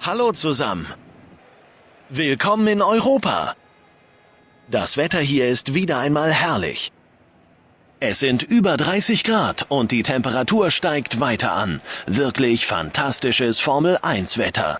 Hallo zusammen. Willkommen in Europa. Das Wetter hier ist wieder einmal herrlich. Es sind über 30 Grad und die Temperatur steigt weiter an. Wirklich fantastisches Formel-1-Wetter.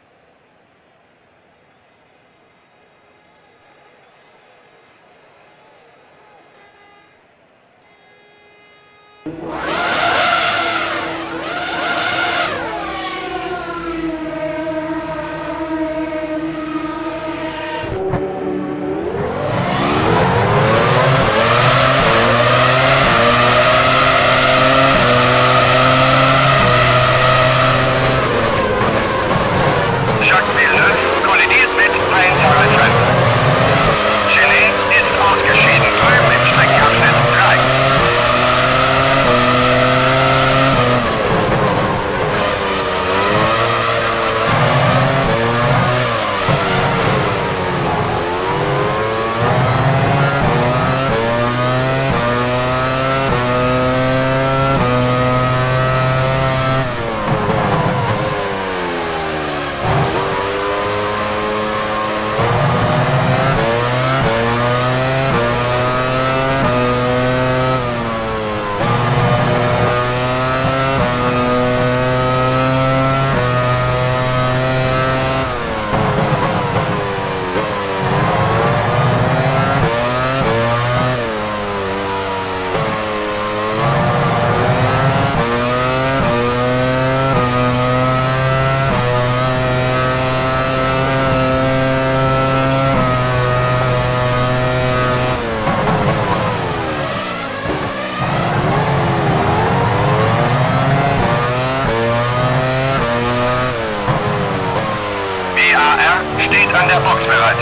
Steht an der Box bereit.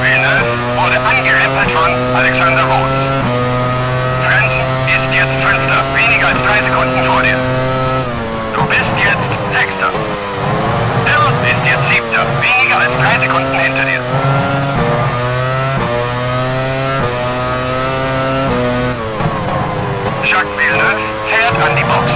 Villeneuve wurde angerempelt von Alexander Wurz. Frentzen ist jetzt Fünfter, weniger als 3 Sekunden vor dir. Du bist jetzt Sechster. Hill ist jetzt Siebter, weniger als 3 Sekunden hinter dir. Jacques Villeneuve fährt an die Box.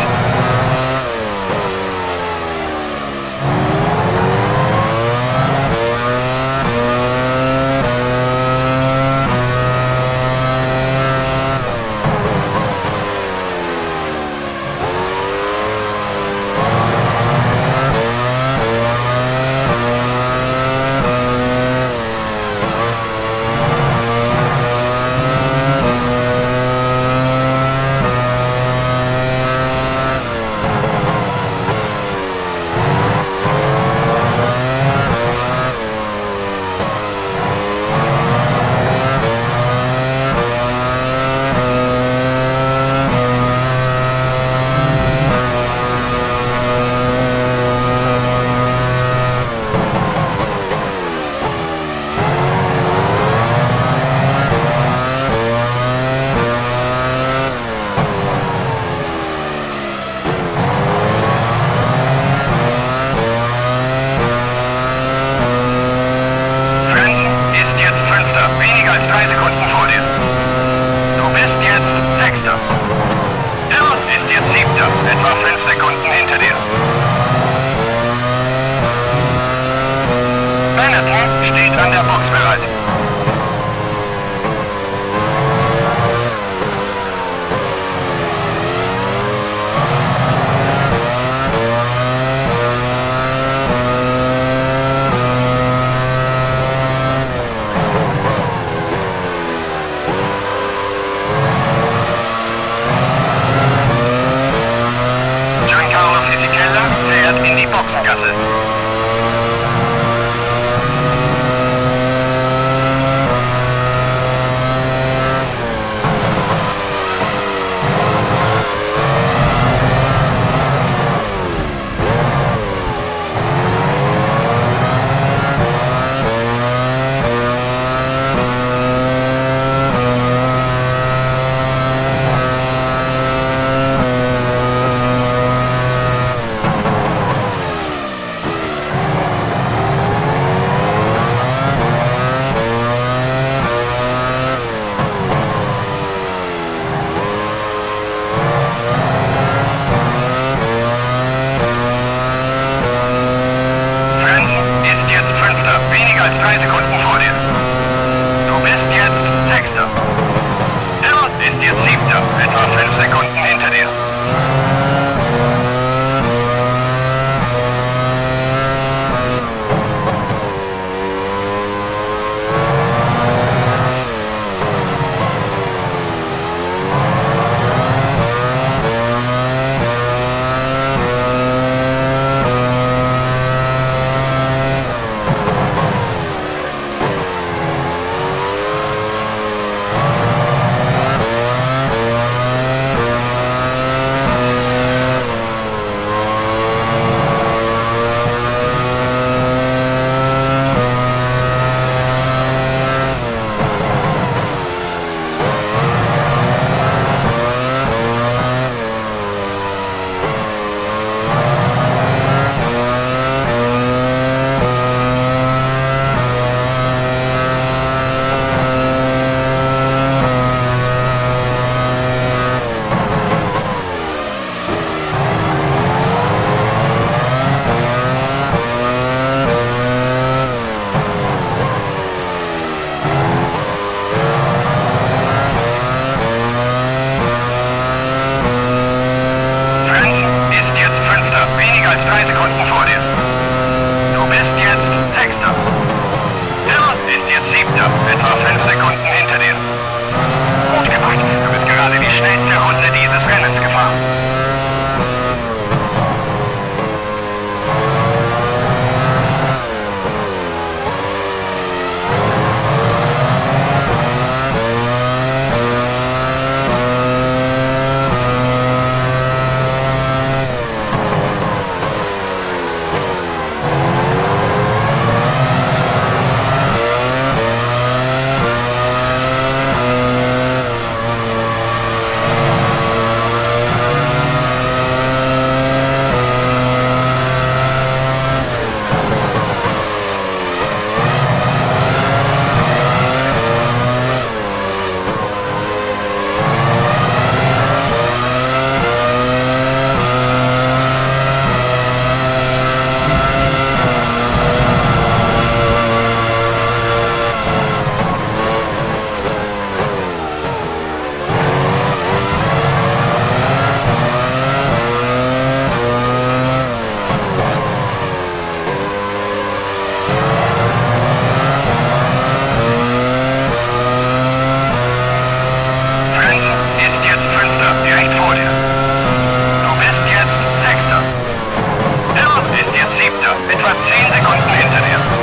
etwa 10 Sekunden hinter dir.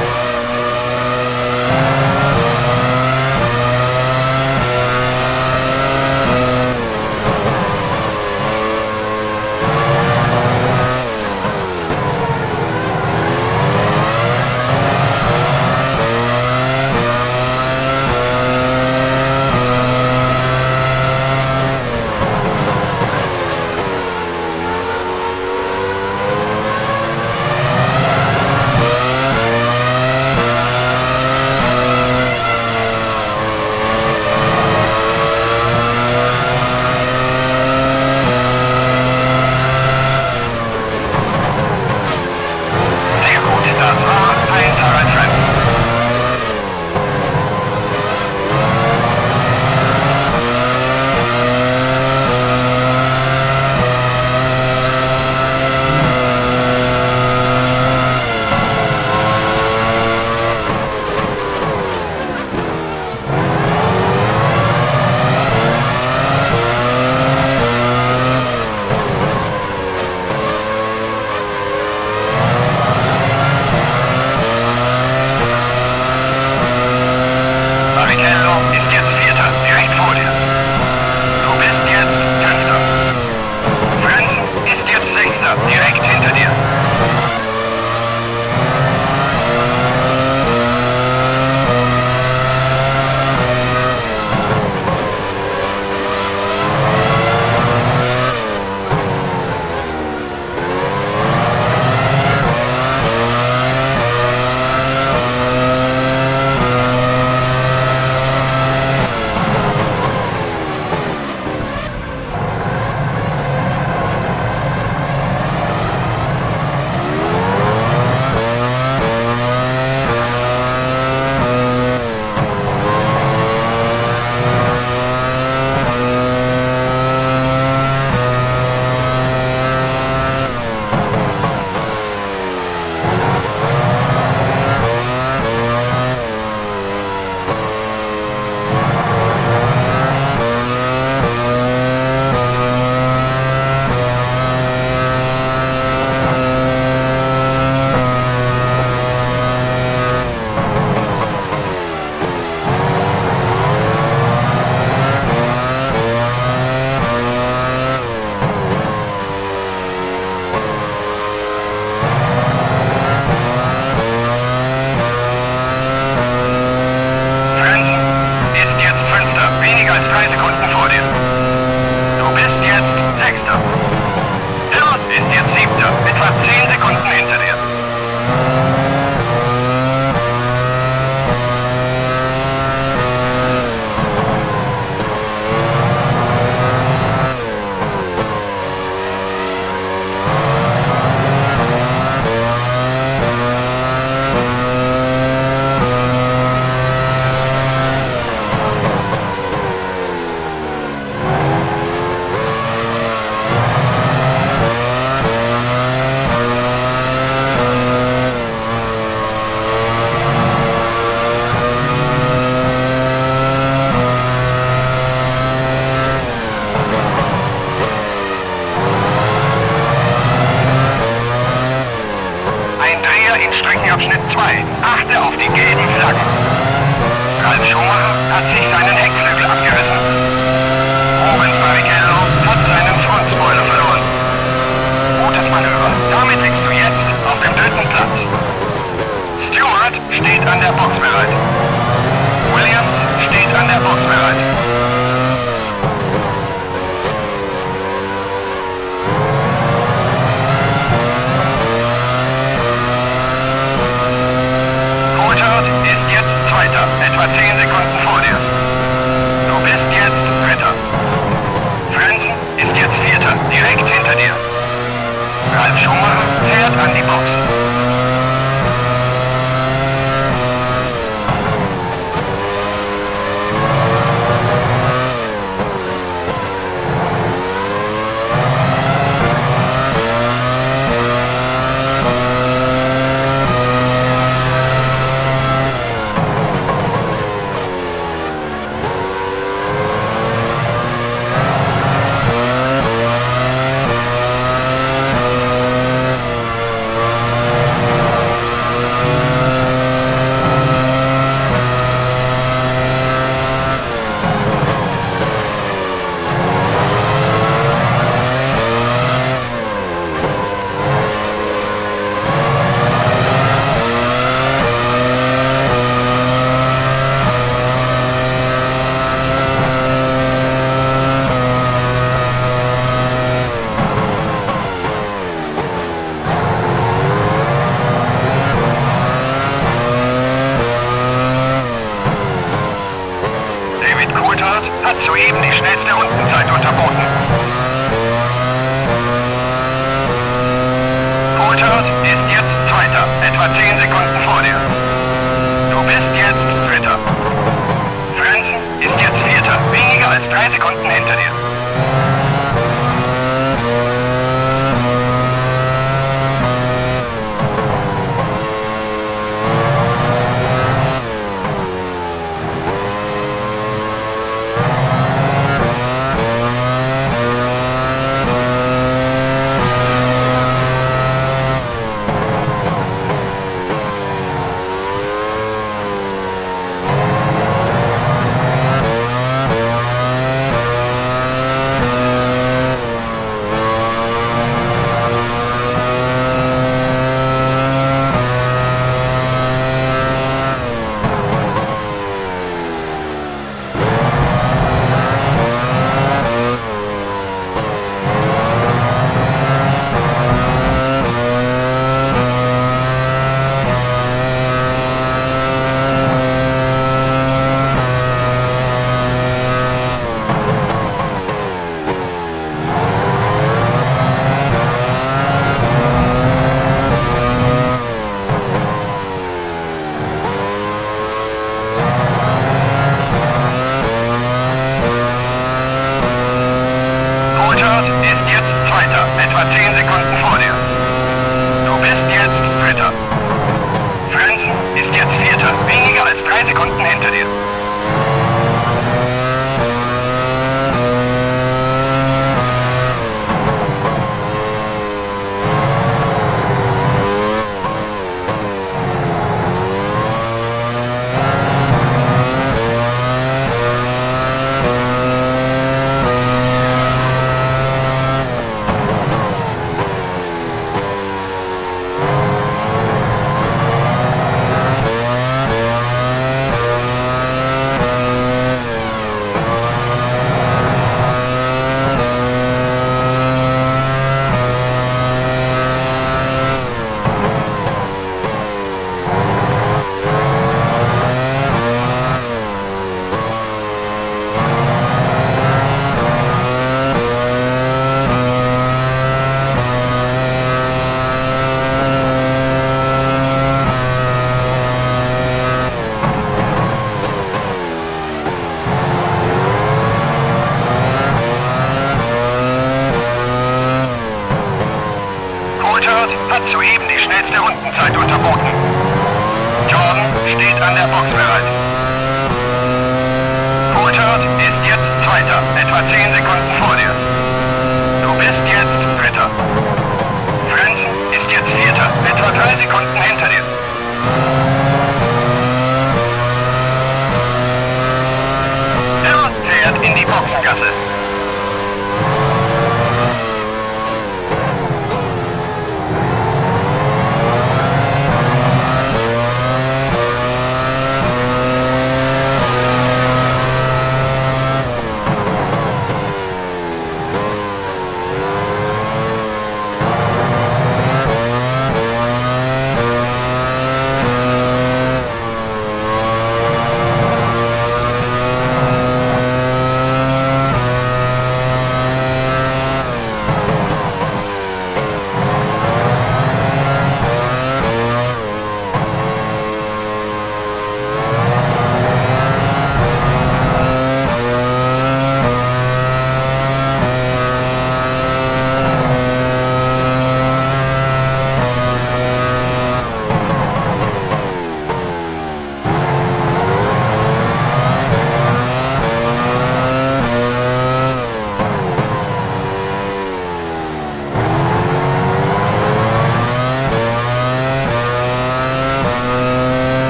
Streckenabschnitt 2. Achte auf die gelben Flaggen. Ralf Schumacher hat sich seinen Heckflügel abgerissen. Rubens Barrichello hat seinen Frontspoiler verloren. Gutes Manöver. Damit liegst du jetzt auf dem 3. Platz. Stewart steht an der Box bereit. Williams steht an der Box bereit. Etwa 10 Sekunden vor dir. Du bist jetzt Dritter. Frenzen ist jetzt Vierter, direkt hinter dir. Ralf Schumacher fährt an die Box. hat soeben die schnellste Rundenzeit unterboten. Coulthard ist jetzt Zweiter, etwa 10 Sekunden vor dir. Du bist jetzt Dritter. Frentzen ist jetzt Vierter, weniger als 3 Sekunden hinter dir. Etwa 10 Sekunden vor dir. Du bist jetzt Dritter. Frentzen ist jetzt Vierter, weniger als 3 Sekunden hinter dir. Hat soeben die schnellste Rundenzeit unterboten. Jordan steht an der Box bereit. Coulthard ist jetzt Zweiter, etwa 10 Sekunden vor dir. Du bist jetzt Dritter. Frentzen ist jetzt Vierter, etwa 3 Sekunden hinter dir. Er fährt in die Boxengasse.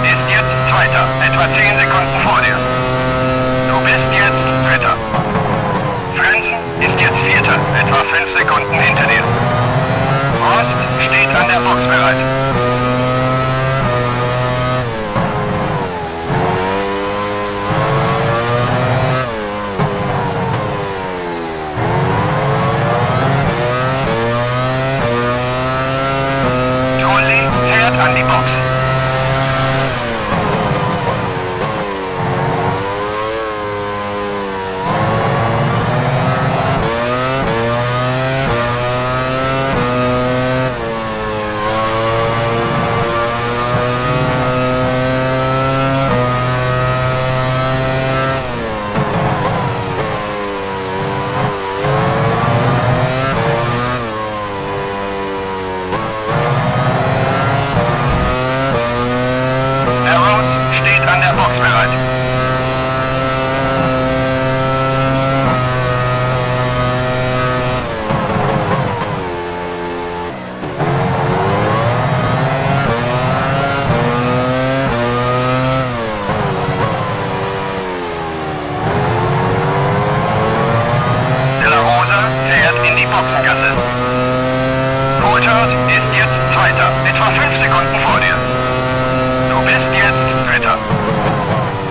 Ist jetzt Zweiter, etwa 10 Sekunden vor dir. Du bist jetzt Dritter. Frentzen ist jetzt Vierter, etwa 5 Sekunden hinter dir. Rost steht an der Box bereit. Trulli fährt an die Box. Zweiter, etwa 5 Sekunden vor dir. Du bist jetzt Dritter.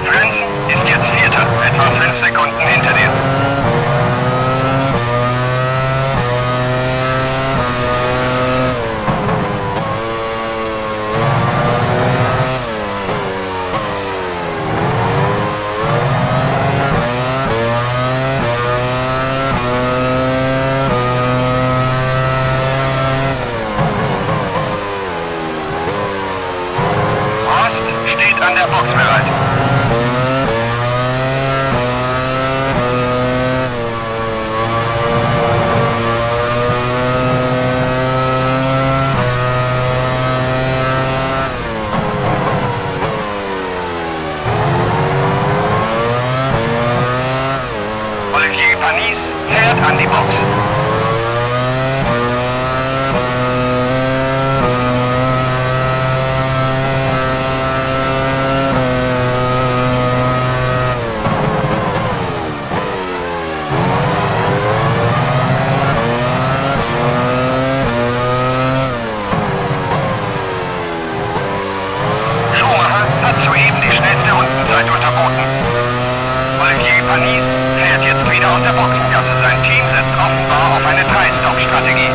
Frenzen ist jetzt Vierter, etwa 5 Sekunden hinter dir. An der Box bereit. Olivier Panis fährt an die Box. Soeben die schnellste Rundenzeit unterboten. Olivier Panis fährt jetzt wieder aus der Boxengasse. Sein Team setzt offenbar auf eine 3-Stop-Strategie.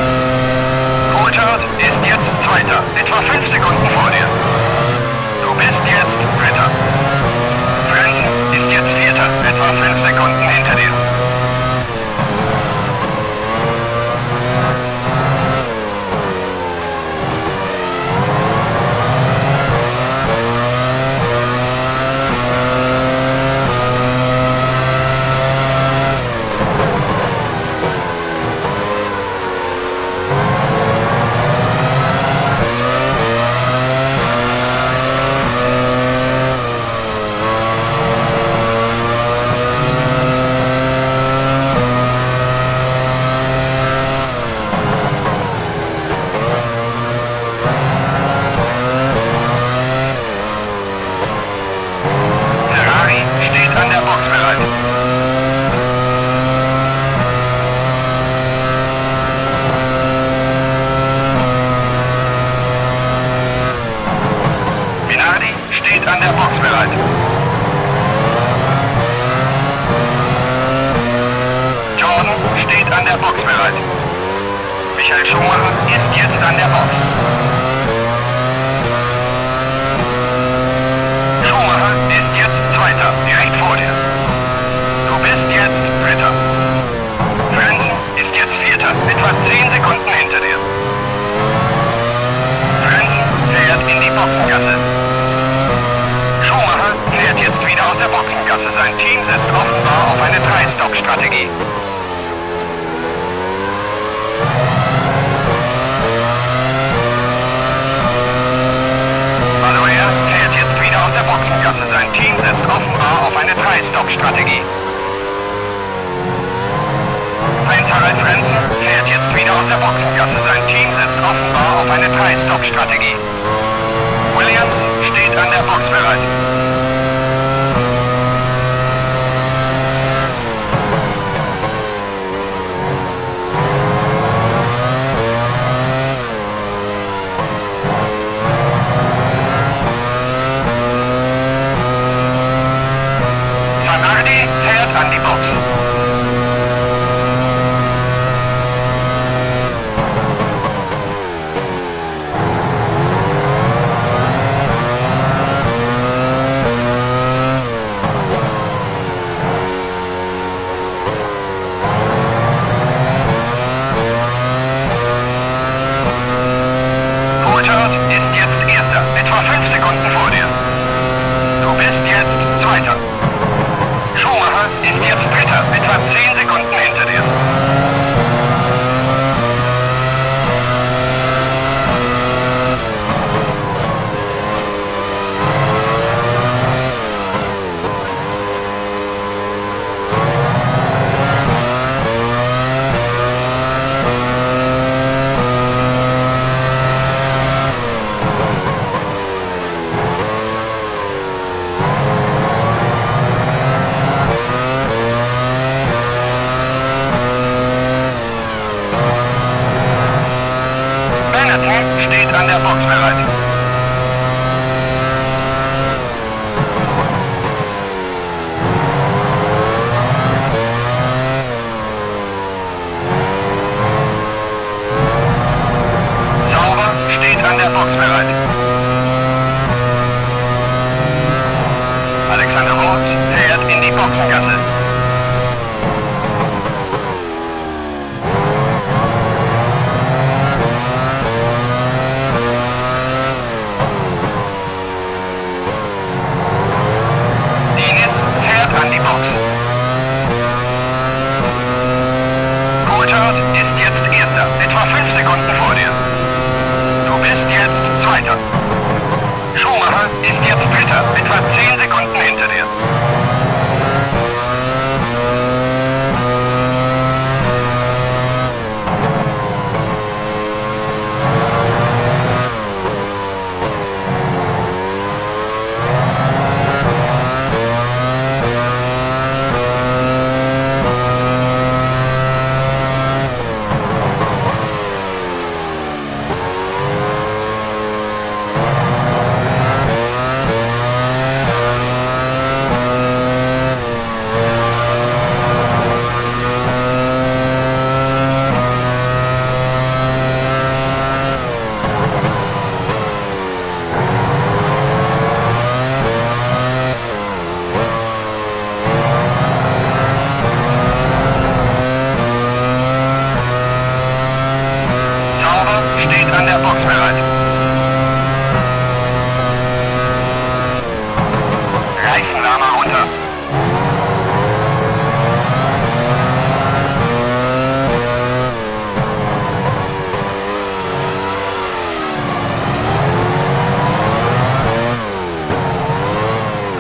Coulthard ist jetzt Zweiter, etwa 5 Sekunden vor dir. Du bist jetzt Dritter. Frenzen ist jetzt Vierter, etwa 5 Sekunden hinter dir. An der Box bereit. Minardi steht an der Box bereit. Jordan steht an der Box bereit. Michael Schumacher ist jetzt an der Box. Schumacher ist jetzt Zweiter, direkt vor dir. Du bist jetzt Dritter. Frenzen ist jetzt Vierter, etwa 10 Sekunden hinter dir. Frenzen fährt in die Boxengasse. Schumacher fährt jetzt wieder aus der Boxengasse. Sein Team setzt offenbar auf eine 3-Stop-Strategie. Aloer fährt jetzt wieder aus der Boxengasse. Sein Team setzt offenbar auf eine 3-Stop-Strategie. Heinz-Harald Frenzen fährt jetzt wieder aus der Boxengasse. Sein Team setzt offenbar auf eine 3-Stop-Strategie. Williams steht an der Box bereit. Zanardi fährt an die Box. Coulthard ist jetzt Erster, etwa 5 Sekunden vor dir. Du bist jetzt Zweiter. Schumacher ist jetzt Dritter, etwa 10 Sekunden hinter dir. steht an der Box bereit. Sauber, steht an der Box bereit. Alexander Roth fährt in die Boxengasse. Coulthard ist jetzt Erster, etwa 5 Sekunden vor dir. Du bist jetzt Zweiter. Schumacher ist jetzt Dritter, etwa 10 Sekunden hinter dir. Steht an der Box bereit. Reifenwärmer runter.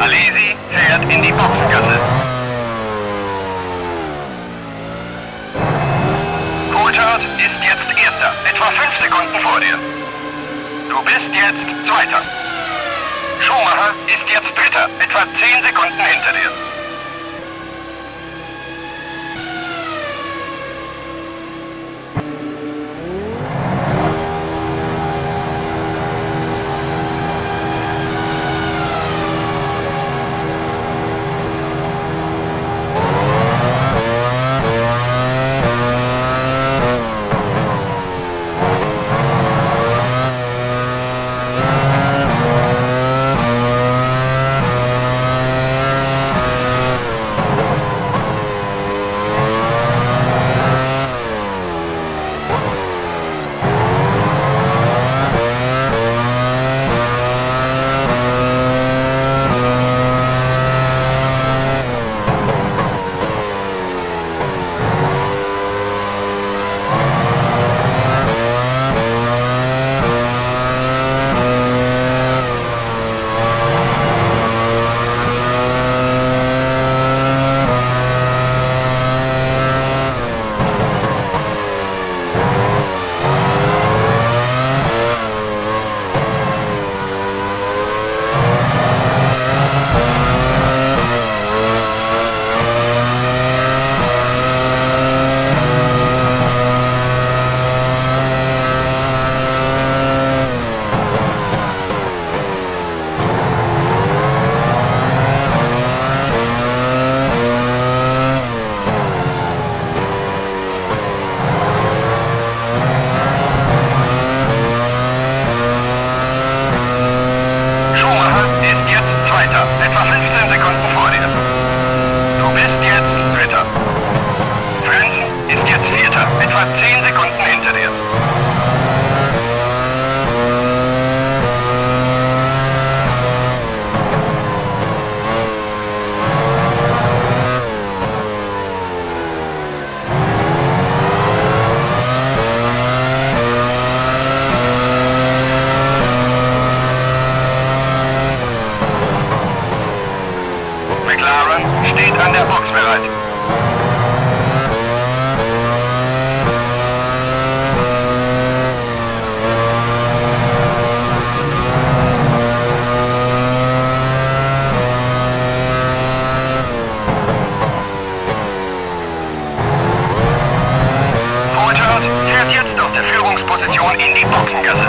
Alesi fährt in die Boxengasse. Coulthard ist jetzt Erster, etwa 5 Sekunden vor dir. Du bist jetzt Zweiter. Schumacher ist jetzt Dritter, etwa 10 Sekunden hinter dir. Etwa 15 Sekunden vor dir. Du bist jetzt Dritter. Frenzen ist jetzt Vierter, etwa 10 Sekunden hinter dir. McLaren steht an der Box bereit. Coulthard fährt jetzt aus der Führungsposition in die Boxengasse.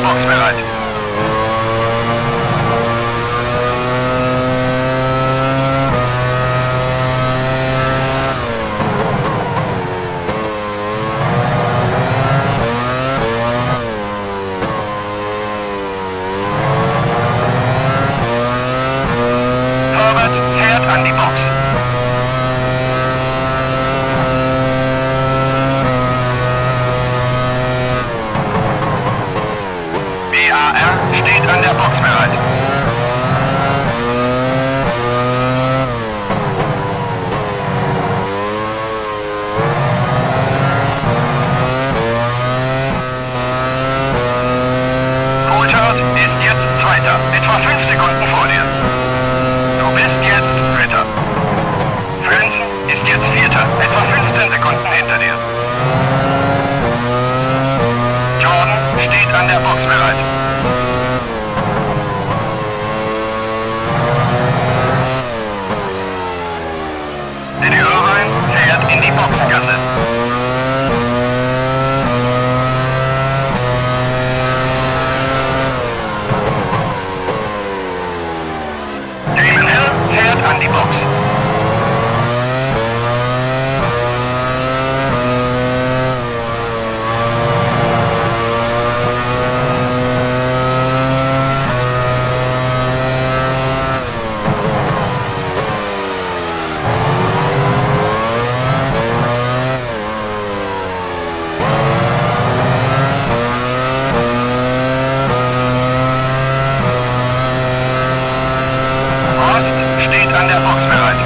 Box bereit. Torwart fährt an die Box. BAR steht an der Box bereit. Coulthard ist jetzt Zweiter, etwa 5 Sekunden vor dir. Du bist jetzt Dritter. Frenzen ist jetzt Vierter, etwa 15 Sekunden hinter dir. Jordan steht an der Box bereit. Eddie Irvine fährt in die Boxengasse. Damon Hill fährt an die Box. Rost steht an der Box bereit.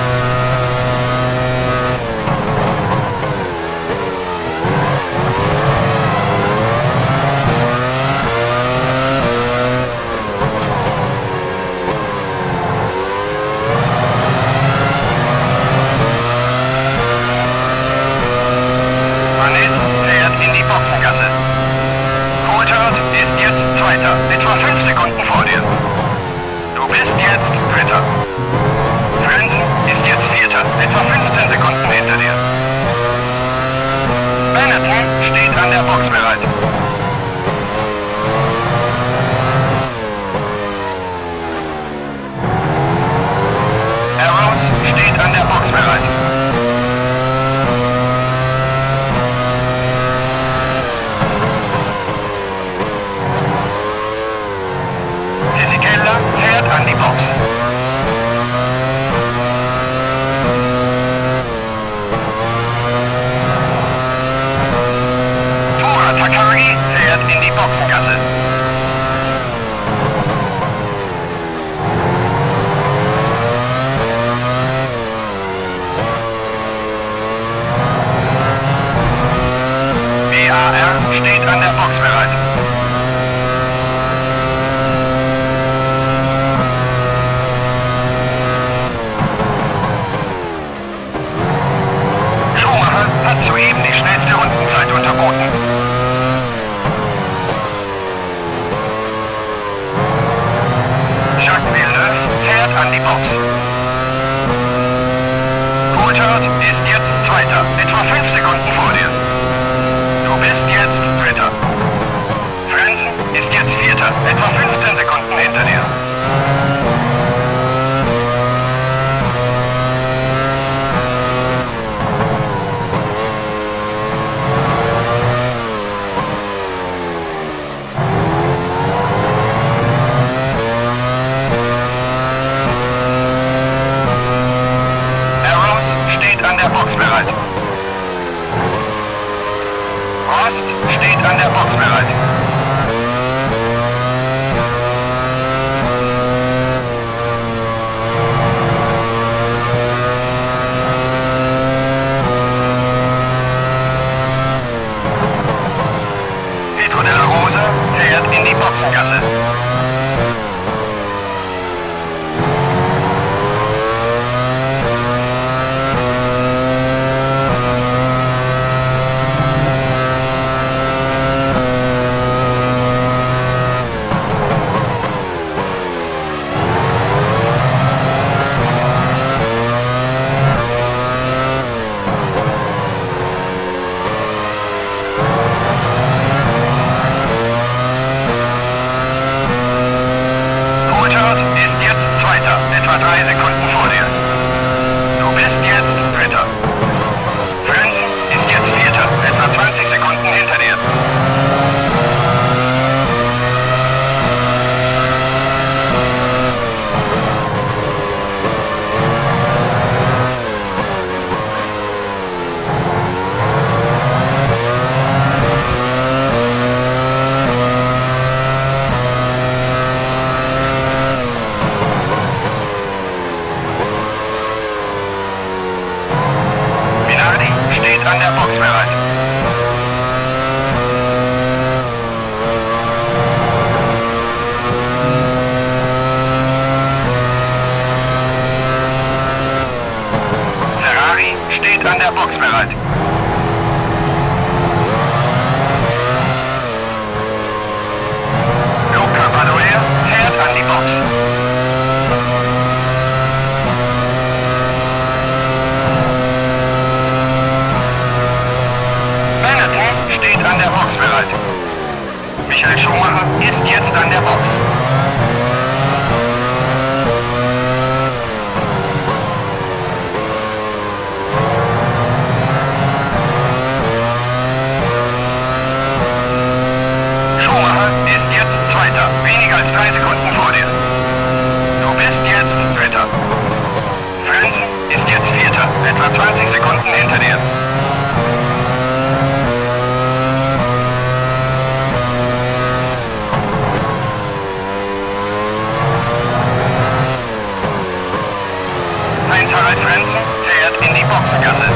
Manet fährt in die Boxengasse. Coulthard ist jetzt Zweiter, etwa 5 Sekunden vor dir. Du bist jetzt Dritter. Frenzen ist jetzt Vierter, etwa 15 Sekunden hinter dir. Benetton steht an der Box bereit. Arrows steht an der Box bereit. Fisichella fährt an die Box. Tora Takagi fährt in die Boxengasse. BAR steht an der Box bereit. Schumacher hat soeben die schnellste Rundenzeit unterboten. Jacques Villeneuve fährt an die Box. Coulthard ist jetzt Zweiter, etwa 5 Sekunden vor dir. Du bist jetzt Dritter. Frenzen ist jetzt Vierter, etwa 15 Sekunden hinter dir. Arrows steht an der Box bereit. Rost steht an der Box bereit. Pedro de la Rosa fährt in die Boxengasse. bereit. Ferrari steht an der Box bereit. Luca Badoer fährt an die Box. Benetton steht an der Box bereit. Michael Schumacher ist jetzt an der Box. Schumacher ist jetzt Zweiter, weniger als 3 Sekunden vor dir. Du bist jetzt Dritter. Frenzen ist jetzt Vierter, etwa 20 Sekunden hinter dir. Heinz-Harald Frenzen fährt in die Boxengasse.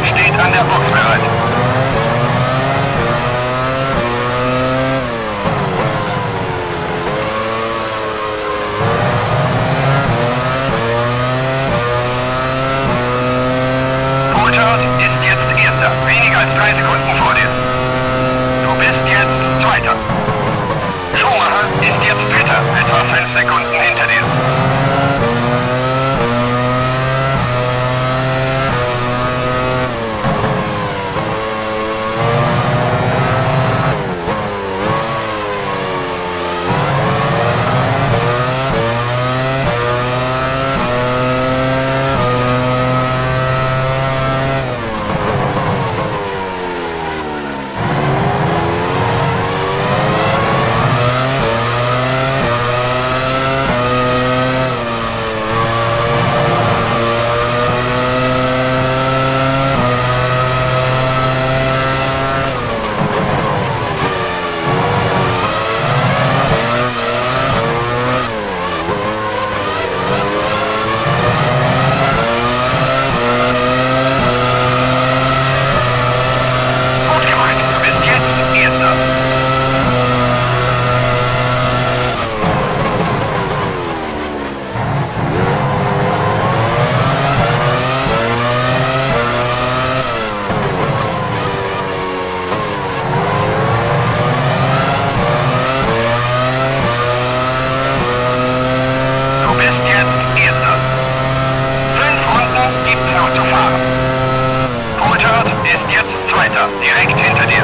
Steht an der Box bereit. Coulthard ist jetzt Erster, weniger als 3 Sekunden vor dir. Du bist jetzt Zweiter. Schumacher ist jetzt Dritter, etwa 5 Sekunden hinter dir. Direkt hinter dir.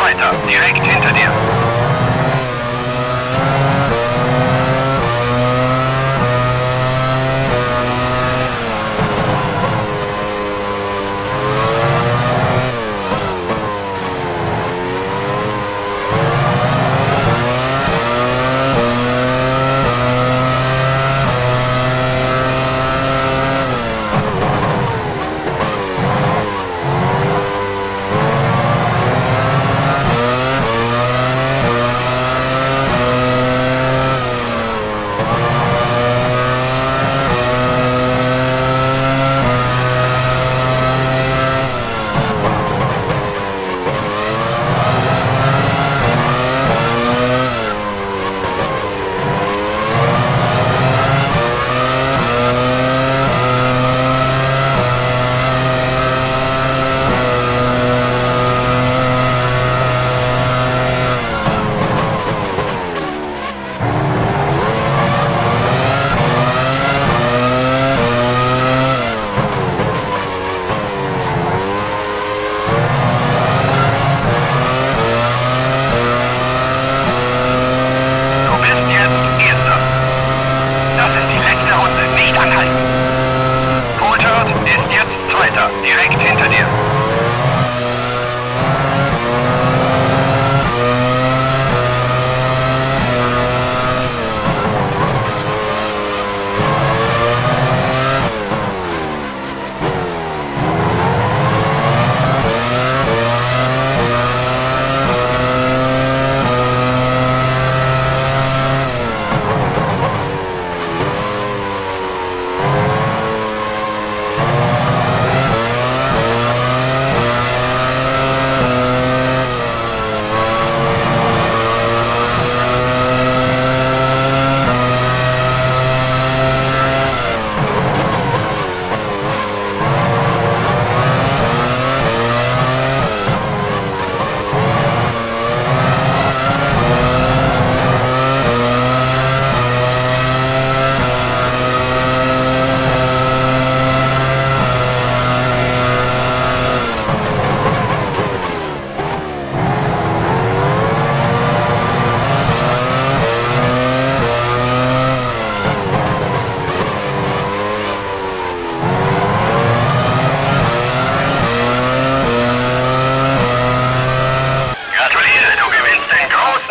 Zweiter, direkt hinter dir. Direkt hinter dir.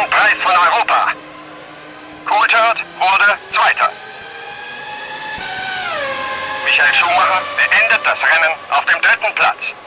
Preis von Europa. Coulthard wurde Zweiter. Michael Schumacher beendet das Rennen auf dem 3. Platz.